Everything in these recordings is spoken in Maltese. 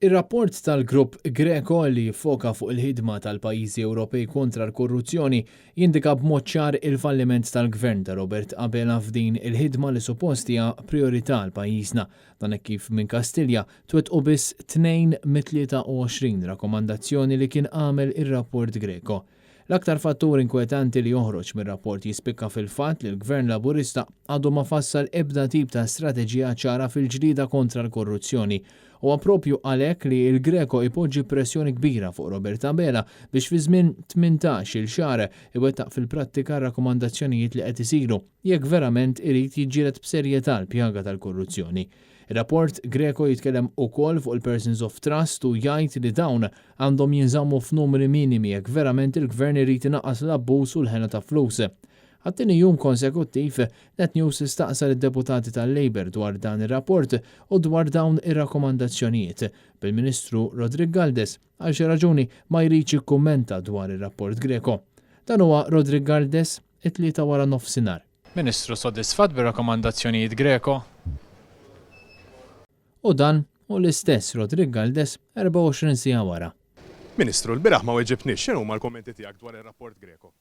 Ir-rapport tal-grupp Greco li jiffoka fuq il-ħidma tal-pajjiżi Ewropej kontra l-korruzzjoni jindika b'mod ċar il-falliment tal-gvern ta' Robert Abela f'din il-ħidma li suppost hija priorità għal pajjiżna. Dan hekk kif minn Kastilja twettqu biss 2 mit-23 rakkomandazzjoni li kien għamel ir-rapport Greco. L-aktar fattur inkwetanti li joħroġ mir-rapport jispikka fil-fatt li l-Gvern Laburista għadu ma fassal ebda tip ta' strateġija ċara fil-ġlida kontra l-korruzzjoni. U għapropju għalhekk li l-Greco ipoġġi pressjoni kbira fuq Robert Abela biex fi żmien 18-il xahar iwettaq fil-prattika rakkomandazzjonijiet li qed isiru jekk verament irid jiġġieled b'serjetà l-pjaga tal-korruzzjoni. Ir-rapport Greco jitkellem ukoll fuq il-Persons of Trust u jgħid li dawn għandhom jinżammu f'numri minimi jekk verament il-Gvern irid inaqqas l-abbuż u l-ħena ta' flus. Għattini jum konsekuttiv, Net News istaqsar id-deputati tal-Labour dwar dan ir-rapport u dwar dawn ir-rakkomandazzjonijiet bil-Ministru Rodrigue Galdes għal xi raġuni ma jridx jikkummenta dwar ir-rapport Greco. Dan huwa Rodrigue Galdes it-tlieta wara nofsinhar. Ministru soddisfatt bir-rakkomandazzjonijiet Greco? U dan u l-istess Rodrigue Galdes 24 sija wara. Ministru, l-biraħ ma weġibniex x'inhu mal-kommenti tiegħek dwar ir-rapport Greco.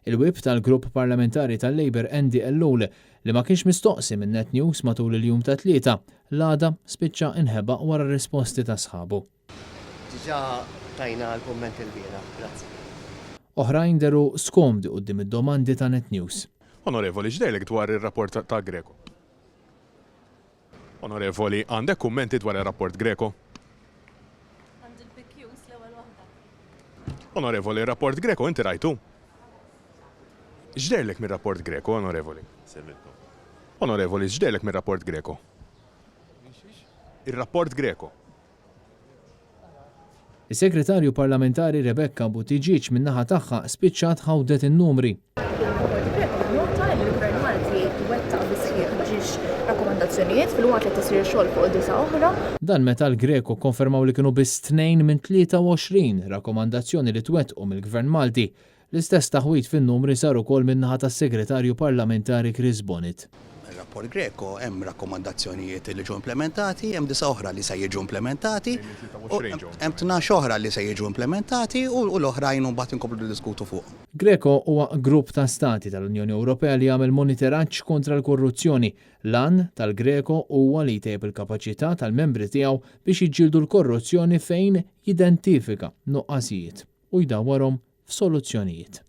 Il-wib tal-grupp parlamentari tal-Labour Andy Ellul li ma kienx mistoqsi minn Net News matul il-jum ta' tlieta l-għada spiċċa inħeba wara risposti ta' sħabu. Diġà tajna l-kumment il-biera, grazzi. Oħrajn deru skomdi quddiem id-domandi ta' Net News. Onorevoli, x'dejlek dwar ir-rapport ta' Greco? Onorevoli, għandek kummenti dwar ir-rapport Greco? Onorevoli, ir-rapport Greco inti rajtu? X'dejlek mir-rapport Greco, onorevoli? Onorevoli, x'dejlek mir-rapport Greco? Ir-rapport Greco. Is-Segretarju Parlamentari Rebecca Buttigieg min-naħa tagħha spiċċat ħawdet in-numri. Rakkomandazzjonijiet fil-waqt li tisir xogħol fuq disa oħra. Dan meta l-Greco konfermaw li kienu biss 2 minn 23 rakkomandazzjoni li twettqu mill-Gvern Malti. L-istess taħwit fin-numri sar ukoll min-naħa tas-Segretarju Parlamentari Chris Bonnet. Ir-rapport Greco hemm rakkomandazzjonijiet li ġew implementati, hemm disa oħra li se jiġu implementati, hemm 12 oħra li se jiġu implementati u l-oħrajn mbagħad inkomplu diskutu fuq. Greco huwa grupp ta' stati tal-Unjoni Ewropea li jagħmel monitoraġġ kontra l-korruzzjoni. L-għan tal-Greco huwa li jtejjeb il-kapaċità tal-membri tiegħu biex jiġġieldu l-korruzzjoni fejn jidentifika nuqqasijiet u jdawwarhom f'soluzzjonijiet.